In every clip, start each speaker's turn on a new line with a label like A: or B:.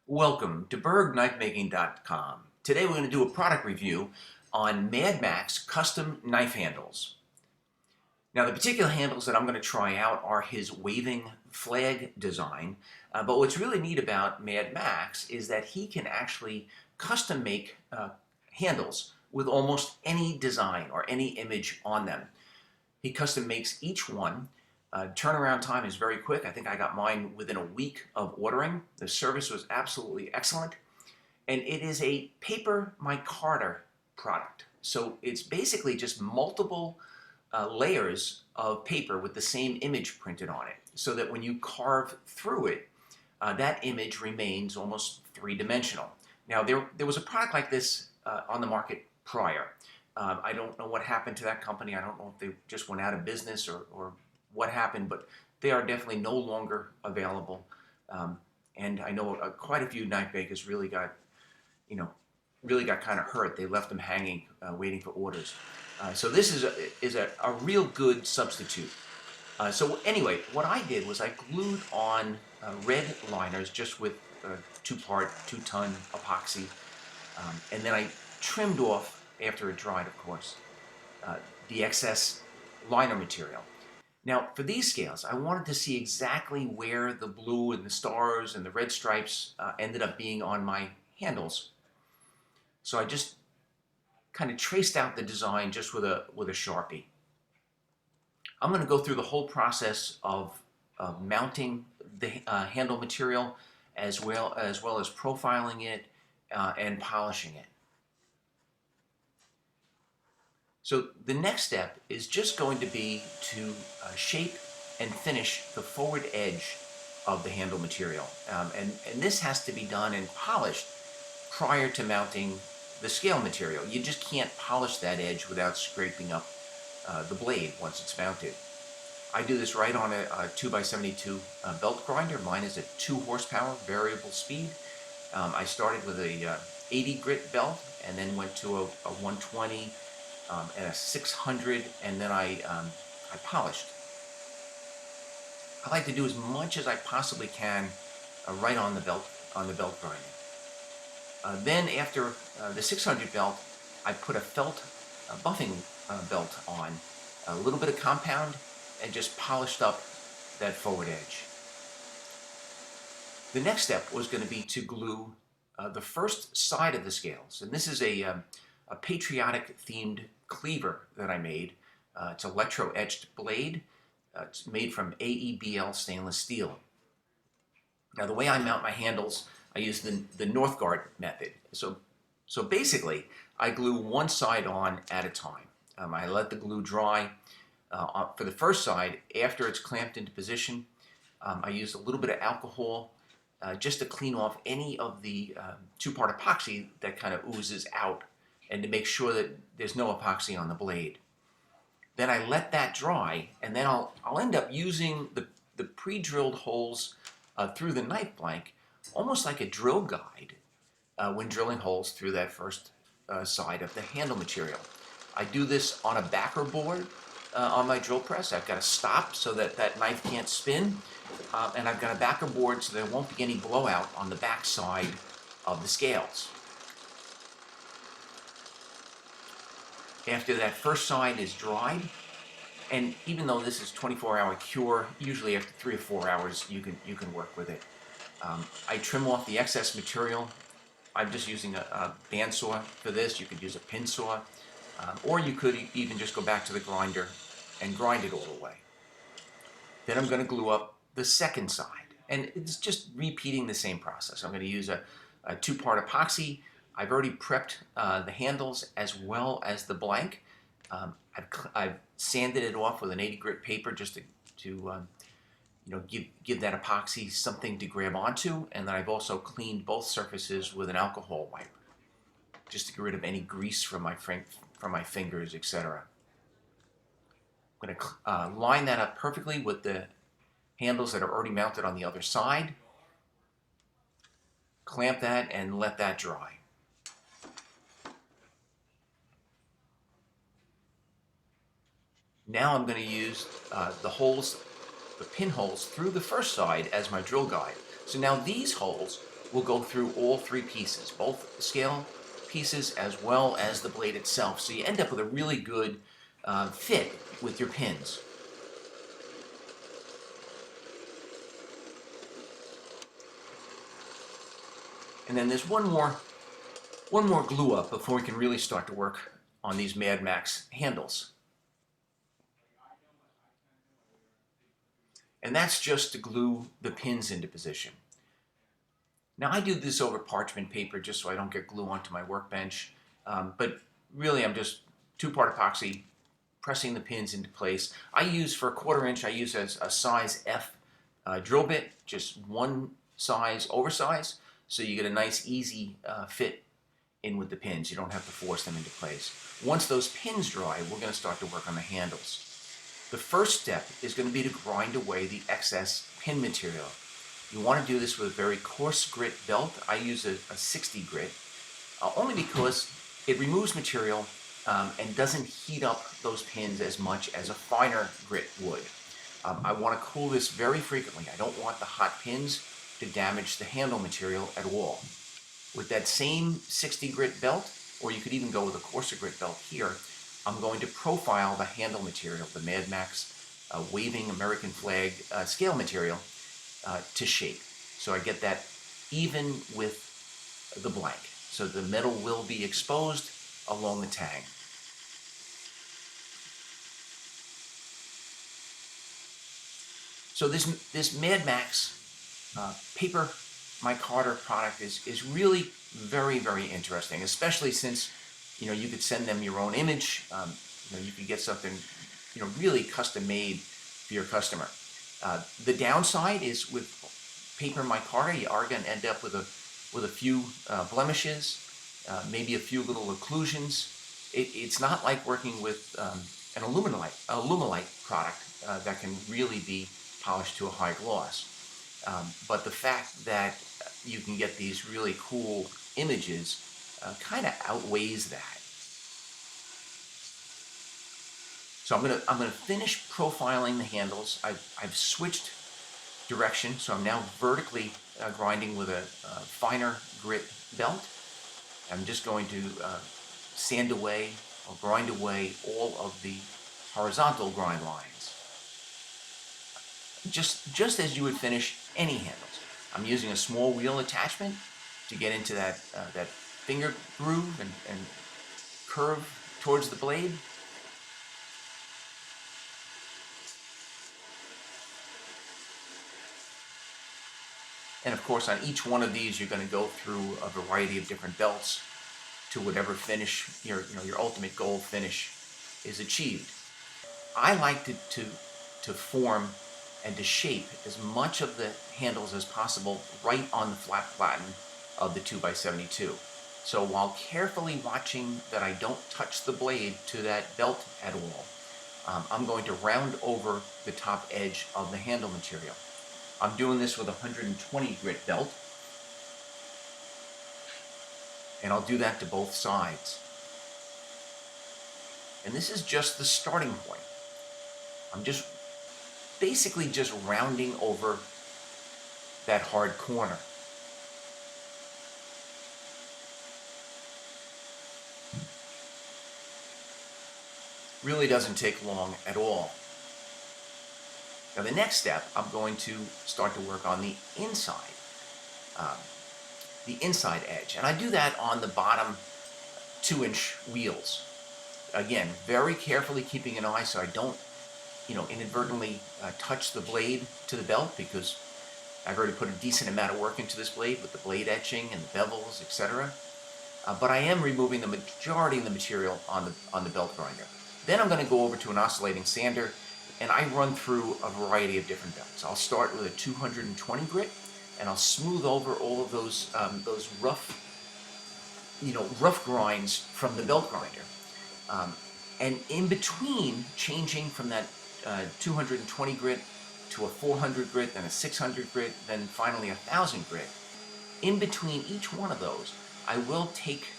A: Welcome to Bergnifemaking.com. Today we're going to do a product review on Mad Mac's custom knife handles. Now the particular handles that I'm going to try out are his waving flag design, but what's really neat about Mad Mac's is that he can actually custom make handles with almost any design or any image on them. He custom makes each one. Turnaround time is very quick. I think I got mine within a week of ordering. The service was absolutely excellent. And it is a paper micarta product. So it's basically just multiple layers of paper with the same image printed on it, so that when you carve through it, that image remains almost three-dimensional. Now, there was a product like this on the market prior. I don't know what happened to that company. I don't know if they just went out of business or what happened, but they are definitely no longer available. And I know quite a few knife makers really got kind of hurt. They left them hanging, waiting for orders. So this is a real good substitute. So anyway, what I did was I glued on red liners just with 2-ton epoxy, and then I trimmed off, after it dried of course, the excess liner material. Now, for these scales, I wanted to see exactly where the blue and the stars and the red stripes ended up being on my handles. So I just kind of traced out the design just with a Sharpie. I'm going to go through the whole process of mounting the handle material as well as profiling it and polishing it. So the next step is just going to be to shape and finish the forward edge of the handle material. And this has to be done and polished prior to mounting the scale material. You just can't polish that edge without scraping up the blade once it's mounted. I do this right on a 2x72 belt grinder. Mine is a 2 horsepower variable speed. I started with a 80 grit belt and then went to a 120 and a 600, and then I polished. I like to do as much as I possibly can right on the belt grinder. Then after the 600 belt, I put a felt buffing belt on, a little bit of compound, and just polished up that forward edge. The next step was going to be to glue the first side of the scales, and this is a patriotic themed cleaver that I made. It's electro-etched blade. It's made from AEBL stainless steel. Now the way I mount my handles, I use the Northgard method. So basically, I glue one side on at a time. I let the glue dry. For the first side, after it's clamped into position, I use a little bit of alcohol just to clean off any of the 2-part epoxy that kind of oozes out, and to make sure that there's no epoxy on the blade. Then I let that dry, and then I'll end up using the pre-drilled holes through the knife blank, almost like a drill guide when drilling holes through that first side of the handle material. I do this on a backer board on my drill press. I've got a stop so that knife can't spin, and I've got a backer board so there won't be any blowout on the back side of the scales. After that first side is dried, and even though this is 24-hour cure, usually after 3 or 4 hours you can work with it. I trim off the excess material. I'm just using a bandsaw for this. You could use a pin saw, or you could even just go back to the grinder and grind it all the way. Then I'm going to glue up the second side, and it's just repeating the same process. I'm going to use a 2-part epoxy. I've already prepped the handles as well as the blank. I've sanded it off with an 80 grit paper just to give that epoxy something to grab onto, and then I've also cleaned both surfaces with an alcohol wipe just to get rid of any grease from my fingers, etc. I'm going to line that up perfectly with the handles that are already mounted on the other side. Clamp that and let that dry. Now I'm going to use the pinholes through the first side as my drill guide. So now these holes will go through all three pieces, both scale pieces as well as the blade itself. So you end up with a really good fit with your pins. And then there's one more glue up before we can really start to work on these Mad Max handles. And that's just to glue the pins into position. Now I do this over parchment paper just so I don't get glue onto my workbench, but really I'm just 2-part epoxy pressing the pins into place. I use, for a 1/4 inch, I use a size F drill bit, just one size oversize, so you get a nice easy fit in with the pins. You don't have to force them into place. Once those pins dry, we're going to start to work on the handles. The first step is going to be to grind away the excess pin material. You want to do this with a very coarse grit belt. I use a 60 grit, only because it removes material and doesn't heat up those pins as much as a finer grit would. I want to cool this very frequently. I don't want the hot pins to damage the handle material at all. With that same 60 grit belt, or you could even go with a coarser grit belt here, I'm going to profile the handle material, the Mad Max waving American flag scale material, to shape. So I get that even with the blank. So the metal will be exposed along the tang. So this Mad Max paper micarta product is really very, very interesting, especially since you could send them your own image. You could get something really custom made for your customer. The downside is with paper micarta, you are going to end up with a few blemishes, maybe a few little occlusions. It's not like working with an aluminite product that can really be polished to a high gloss. But the fact that you can get these really cool images kind of outweighs that. So I'm gonna finish profiling the handles. I've switched direction, so I'm now vertically grinding with a finer grit belt. I'm just going to sand away or grind away all of the horizontal grind lines, just as you would finish any handles. I'm using a small wheel attachment to get into that finger groove and curve towards the blade. And of course, on each one of these, you're going to go through a variety of different belts to whatever finish your ultimate goal finish is achieved. I like to form and to shape as much of the handles as possible right on the flat platen of the 2x72. So while carefully watching that I don't touch the blade to that belt at all, I'm going to round over the top edge of the handle material. I'm doing this with a 120 grit belt, and I'll do that to both sides. And this is just the starting point. I'm basically just rounding over that hard corner. Really doesn't take long at all. Now the next step, I'm going to start to work on the inside edge. And I do that on the bottom 2-inch wheels. Again, very carefully keeping an eye so I don't, inadvertently touch the blade to the belt, because I've already put a decent amount of work into this blade with the blade etching and the bevels, etc. But I am removing the majority of the material on the belt grinder. Then I'm going to go over to an oscillating sander, and I run through a variety of different belts. I'll start with a 220 grit, and I'll smooth over all of those rough grinds from the belt grinder. And in between changing from that 220 grit to a 400 grit, then a 600 grit, then finally a 1000 grit, in between each one of those, I will take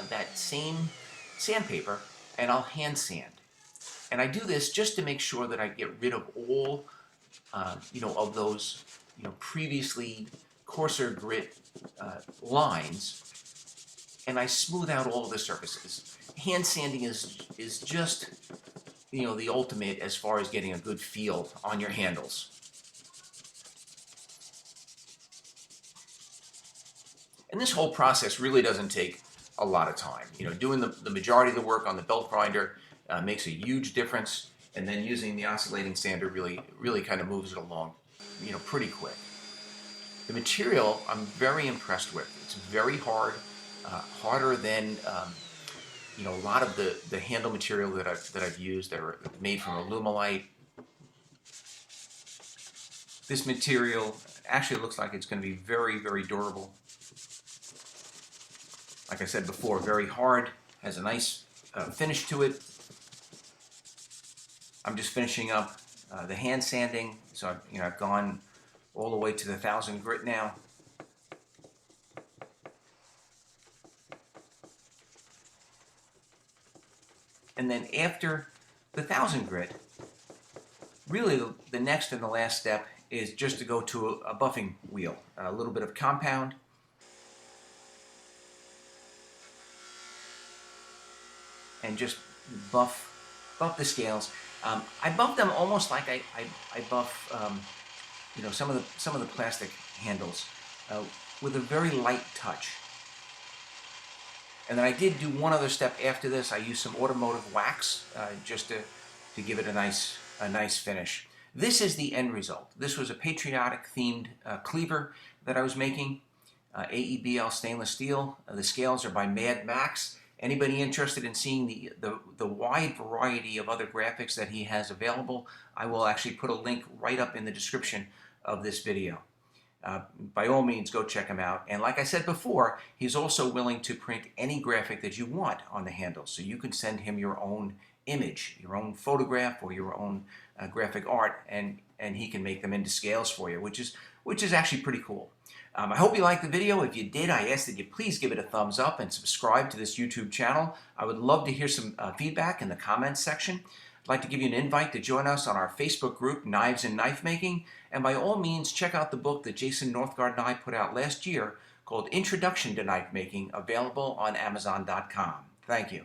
A: that same sandpaper and I'll hand sand. And I do this just to make sure that I get rid of all, of those, previously coarser grit lines, and I smooth out all of the surfaces. Hand sanding is just, you know, the ultimate as far as getting a good feel on your handles. And this whole process really doesn't take a lot of time. You know, doing the majority of the work on the belt grinder makes a huge difference, and then using the oscillating sander really kind of moves it along, you know, pretty quick. The material I'm very impressed with. It's very hard, harder than you know, a lot of the handle material that I've used that are made from Alumilite. This material actually looks like it's going to be very, very durable. Like I said before, very hard, has a nice finish to it. I'm just finishing up the hand sanding, so I've gone all the way to the 1000 grit now. And then after the 1000 grit, really the next and the last step is just to go to a buffing wheel, a little bit of compound. And just buff the scales. I buff them almost like I buff you know, some of the plastic handles with a very light touch. And then I did do one other step after this. I used some automotive wax just to give it a nice finish. This is the end result. This was a patriotic themed cleaver that I was making. AEBL stainless steel. The scales are by Mad Max. Anybody interested in seeing the wide variety of other graphics that he has available, I will actually put a link right up in the description of this video. By all means, go check him out. And like I said before, he's also willing to print any graphic that you want on the handle. So you can send him your own image, your own photograph, or your own graphic art, and he can make them into scales for you, which is actually pretty cool. I hope you liked the video. If you did, I ask that you please give it a thumbs up and subscribe to this YouTube channel. I would love to hear some feedback in the comments section. I'd like to give you an invite to join us on our Facebook group, Knives and Knife Making. And by all means, check out the book that Jason Northgard and I put out last year called Introduction to Knife Making, available on Amazon.com. Thank you.